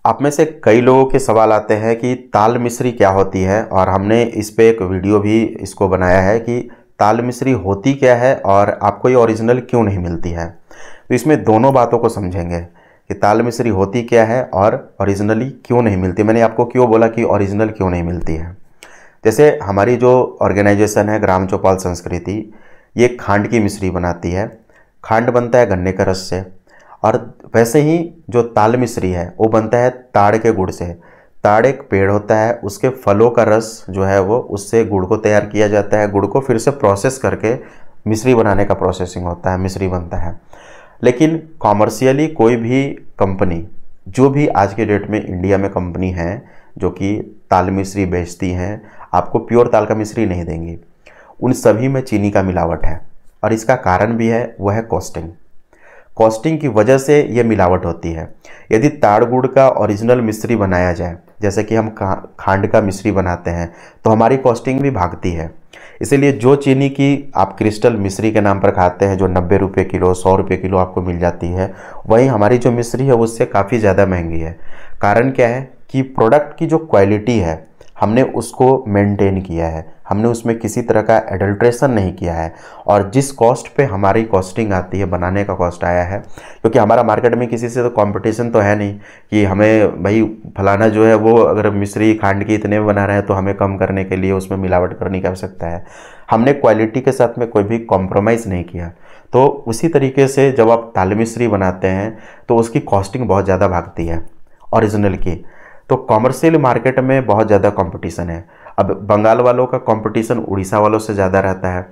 आप में से कई लोगों के सवाल आते हैं कि ताल मिश्री क्या होती है, और हमने इस पे एक वीडियो भी इसको बनाया है कि ताल मिश्री होती क्या है और आपको ये ओरिजिनल क्यों नहीं मिलती है। तो इसमें दोनों बातों को समझेंगे कि ताल मिश्री होती क्या है और ओरिजिनली क्यों नहीं मिलती। मैंने आपको क्यों बोला कि ओरिजिनल क्यों नहीं मिलती है। जैसे हमारी जो ऑर्गेनाइजेशन है ग्राम चौपाल संस्कृति, ये खांड की मिश्री बनाती है। खांड बनता है गन्ने के रस से, और वैसे ही जो ताल मिश्री है वो बनता है ताड़ के गुड़ से। ताड़ एक पेड़ होता है, उसके फलों का रस जो है वो उससे गुड़ को तैयार किया जाता है। गुड़ को फिर से प्रोसेस करके मिश्री बनाने का प्रोसेसिंग होता है, मिश्री बनता है। लेकिन कॉमर्शियली कोई भी कंपनी, जो भी आज के डेट में इंडिया में कंपनी है जो कि ताल मिश्री बेचती हैं, आपको प्योर ताल का मिश्री नहीं देंगी। उन सभी में चीनी का मिलावट है, और इसका कारण भी है, वह है कॉस्टिंग। कॉस्टिंग की वजह से ये मिलावट होती है। यदि ताड़ गुड़ का ओरिजिनल मिश्री बनाया जाए, जैसे कि हम खांड का मिश्री बनाते हैं, तो हमारी कॉस्टिंग भी भागती है। इसीलिए जो चीनी की आप क्रिस्टल मिश्री के नाम पर खाते हैं, जो 90 रुपये किलो 100 रुपये किलो आपको मिल जाती है, वहीं हमारी जो मिश्री है उससे काफ़ी ज़्यादा महंगी है। कारण क्या है कि प्रोडक्ट की जो क्वालिटी है हमने उसको मेंटेन किया है, हमने उसमें किसी तरह का एडल्ट्रेशन नहीं किया है। और जिस कॉस्ट पे हमारी कॉस्टिंग आती है, बनाने का कॉस्ट आया है, क्योंकि हमारा मार्केट में किसी से तो कंपटीशन तो है नहीं कि हमें भाई फलाना जो है वो अगर मिश्री खांड की इतने में बना रहे हैं तो हमें कम करने के लिए उसमें मिलावट करने की आवश्यकता है। हमने क्वालिटी के साथ में कोई भी कॉम्प्रोमाइज़ नहीं किया। तो उसी तरीके से जब आप ताल मिश्री बनाते हैं तो उसकी कॉस्टिंग बहुत ज़्यादा भागती है ओरिजिनल की। तो कॉमर्शियल मार्केट में बहुत ज़्यादा कंपटीशन है। अब बंगाल वालों का कंपटीशन उड़ीसा वालों से ज़्यादा रहता है।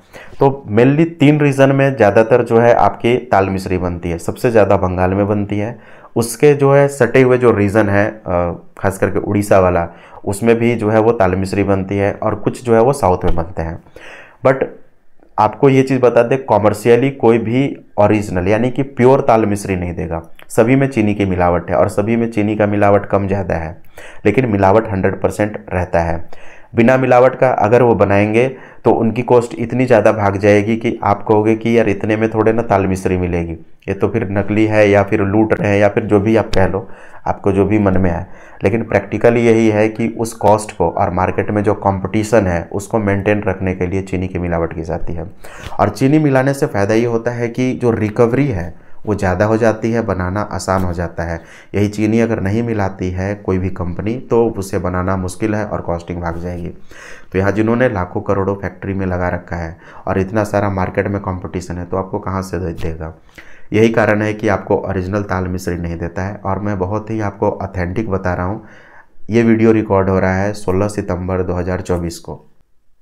तो मेनली 3 रीज़न में ज़्यादातर जो है आपकी ताल मिश्री बनती है। सबसे ज़्यादा बंगाल में बनती है, उसके जो है सटे हुए जो रीज़न है खास करके उड़ीसा वाला, उसमें भी जो है वो ताल मिश्री बनती है, और कुछ जो है वो साउथ में बनते हैं। बट आपको ये चीज़ बता दें, कॉमर्शियली कोई भी ओरिजिनल यानी कि प्योर ताल मिश्री नहीं देगा। सभी में चीनी की मिलावट है, और सभी में चीनी का मिलावट कम ज़्यादा है, लेकिन मिलावट 100% रहता है। बिना मिलावट का अगर वो बनाएंगे तो उनकी कॉस्ट इतनी ज़्यादा भाग जाएगी कि आप कहोगे कि यार इतने में थोड़े ना ताल मिश्री मिलेगी, ये तो फिर नकली है या फिर लूट रहे हैं या फिर जो भी आप कह लो, आपको जो भी मन में आए। लेकिन प्रैक्टिकली यही है कि उस कॉस्ट को और मार्केट में जो कंपटीशन है उसको मेंटेन रखने के लिए चीनी की मिलावट की जाती है। और चीनी मिलाने से फ़ायदा ये होता है कि जो रिकवरी है वो ज़्यादा हो जाती है, बनाना आसान हो जाता है। यही चीनी अगर नहीं मिलाती है कोई भी कंपनी तो उसे बनाना मुश्किल है और कॉस्टिंग भाग जाएगी। तो यहाँ जिन्होंने लाखों करोड़ों फैक्ट्री में लगा रखा है और इतना सारा मार्केट में कंपटीशन है, तो आपको कहाँ से देगा। यही कारण है कि आपको ओरिजिनल ताल मिश्री नहीं देता है। और मैं बहुत ही आपको ऑथेंटिक बता रहा हूँ। ये वीडियो रिकॉर्ड हो रहा है 16 सितंबर 2024 को।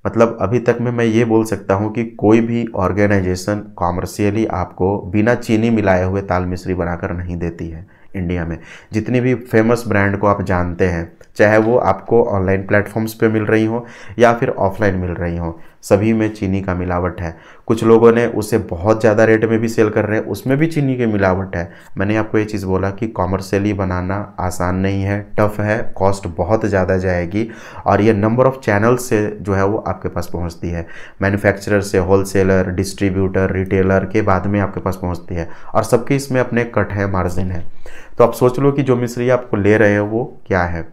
मतलब अभी तक में मैं ये बोल सकता हूँ कि कोई भी ऑर्गेनाइजेशन कॉमर्शियली आपको बिना चीनी मिलाए हुए ताल मिश्री बनाकर नहीं देती है इंडिया में। जितनी भी फेमस ब्रांड को आप जानते हैं, चाहे वो आपको ऑनलाइन प्लेटफॉर्म्स पे मिल रही हो या फिर ऑफलाइन मिल रही हो, सभी में चीनी का मिलावट है। कुछ लोगों ने उसे बहुत ज़्यादा रेट में भी सेल कर रहे हैं, उसमें भी चीनी की मिलावट है। मैंने आपको ये चीज़ बोला कि कॉमर्शियली बनाना आसान नहीं है, टफ़ है, कॉस्ट बहुत ज़्यादा जाएगी, और ये नंबर ऑफ़ चैनल्स से जो है वो आपके पास पहुंचती है। मैन्युफैक्चरर से होलसेलर, डिस्ट्रीब्यूटर, रिटेलर के बाद में आपके पास पहुंचती है, और सबके इसमें अपने कट है, मार्जिन है। तो आप सोच लो कि जो मिश्री आपको ले रहे हो वो क्या है।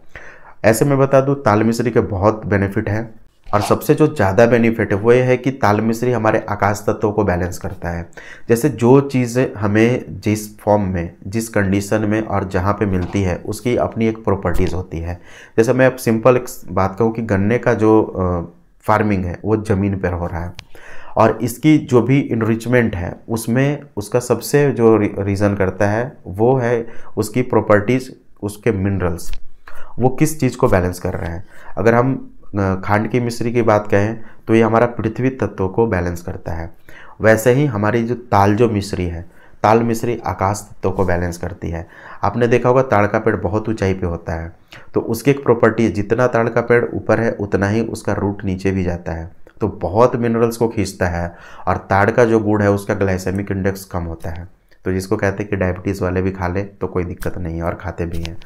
ऐसे में बता दूं, ताल मिश्री के बहुत बेनिफिट है, और सबसे जो ज़्यादा बेनिफिट है वो ये है कि ताल मिश्री हमारे आकाश तत्वों को बैलेंस करता है। जैसे जो चीज़ें हमें जिस फॉर्म में, जिस कंडीशन में और जहाँ पे मिलती है उसकी अपनी एक प्रॉपर्टीज़ होती है। जैसे मैं अब सिंपल एक बात कहूँ कि गन्ने का जो फार्मिंग है वो ज़मीन पर हो रहा है, और इसकी जो भी इनरिचमेंट है उसमें उसका सबसे जो रीज़न करता है वो है उसकी प्रॉपर्टीज़, उसके मिनरल्स, वो किस चीज़ को बैलेंस कर रहे हैं। अगर हम खांड की मिश्री की बात कहें तो ये हमारा पृथ्वी तत्वों को बैलेंस करता है। वैसे ही हमारी जो ताल जो मिश्री है, ताल मिश्री आकाश तत्वों को बैलेंस करती है। आपने देखा होगा ताड़ का पेड़ बहुत ऊंचाई पे होता है, तो उसकी एक प्रॉपर्टी है, जितना ताड़ का पेड़ ऊपर है उतना ही उसका रूट नीचे भी जाता है, तो बहुत मिनरल्स को खींचता है। और ताड़ का जो गुड़ है उसका ग्लाइसेमिक इंडेक्स कम होता है, तो जिसको कहते हैं कि डायबिटीज़ वाले भी खा ले तो कोई दिक्कत नहीं है, और खाते भी हैं।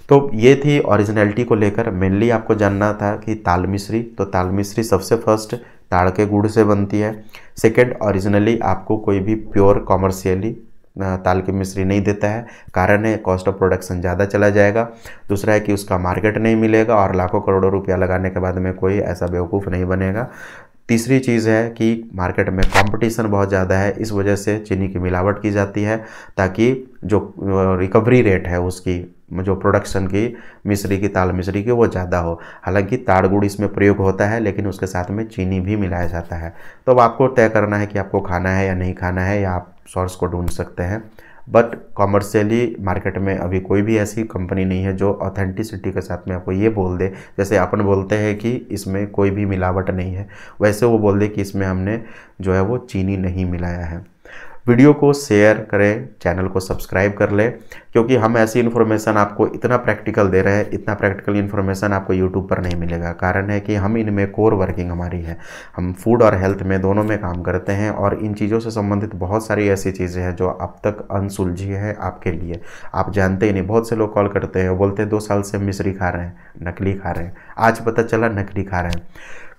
तो ये थी ओरिजिनलिटी को लेकर। मेनली आपको जानना था कि ताल मिश्री, तो ताल मिश्री सबसे फर्स्ट ताड़ के गुड़ से बनती है। सेकेंड, ओरिजिनली आपको कोई भी प्योर कॉमर्शियली ताल की मिश्री नहीं देता है। कारण है कॉस्ट ऑफ प्रोडक्शन ज़्यादा चला जाएगा, दूसरा है कि उसका मार्केट नहीं मिलेगा और लाखों करोड़ों रुपया लगाने के बाद में कोई ऐसा बेवकूफ़ नहीं बनेगा। तीसरी चीज़ है कि मार्केट में कंपटीशन बहुत ज़्यादा है, इस वजह से चीनी की मिलावट की जाती है ताकि जो रिकवरी रेट है उसकी, जो प्रोडक्शन की मिश्री की, ताल मिश्री की, वो ज़्यादा हो। हालांकि ताड़ गुड़ इसमें प्रयोग होता है लेकिन उसके साथ में चीनी भी मिलाया जाता है। तो अब आपको तय करना है कि आपको खाना है या नहीं खाना है, या आप सोर्स को ढूंढ सकते हैं। बट कॉमर्शियली मार्केट में अभी कोई भी ऐसी कंपनी नहीं है जो ऑथेंटिसिटी के साथ में आपको ये बोल दे, जैसे अपन बोलते हैं कि इसमें कोई भी मिलावट नहीं है, वैसे वो बोल दे कि इसमें हमने जो है वो चीनी नहीं मिलाया है। वीडियो को शेयर करें, चैनल को सब्सक्राइब कर लें, क्योंकि हम ऐसी इन्फॉर्मेशन आपको इतना प्रैक्टिकल दे रहे हैं, इतना प्रैक्टिकल इन्फॉर्मेशन आपको यूट्यूब पर नहीं मिलेगा। कारण है कि हम इनमें कोर वर्किंग हमारी है, हम फूड और हेल्थ में दोनों में काम करते हैं और इन चीज़ों से संबंधित बहुत सारी ऐसी चीज़ें हैं जो अब तक अनसुलझी है आपके लिए, आप जानते ही नहीं। बहुत से लोग कॉल करते हैं, बोलते हैं 2 साल से मिश्री खा रहे हैं, नकली खा रहे हैं, आज पता चला नकली खा रहे हैं।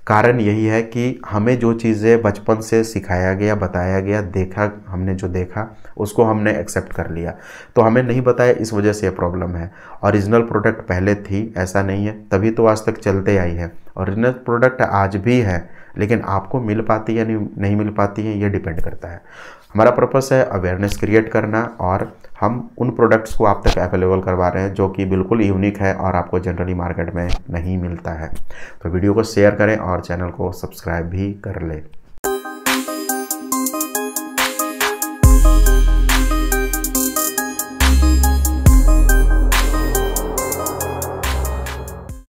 कारण यही है कि हमें जो चीज़ें बचपन से सिखाया गया, बताया गया, देखा, हमने जो देखा उसको हमने एक्सेप्ट कर लिया, तो हमें नहीं बताया, इस वजह से प्रॉब्लम है। ओरिजिनल प्रोडक्ट पहले थी, ऐसा नहीं है, तभी तो आज तक चलते आई है। ओरिजिनल प्रोडक्ट आज भी है, लेकिन आपको मिल पाती है या नहीं मिल पाती है, ये डिपेंड करता है। हमारा पर्पस है अवेयरनेस क्रिएट करना, और हम उन प्रोडक्ट्स को आप तक अवेलेबल करवा रहे हैं जो कि बिल्कुल यूनिक है और आपको जनरली मार्केट में नहीं मिलता है। तो वीडियो को शेयर करें और चैनल को सब्सक्राइब भी कर लें।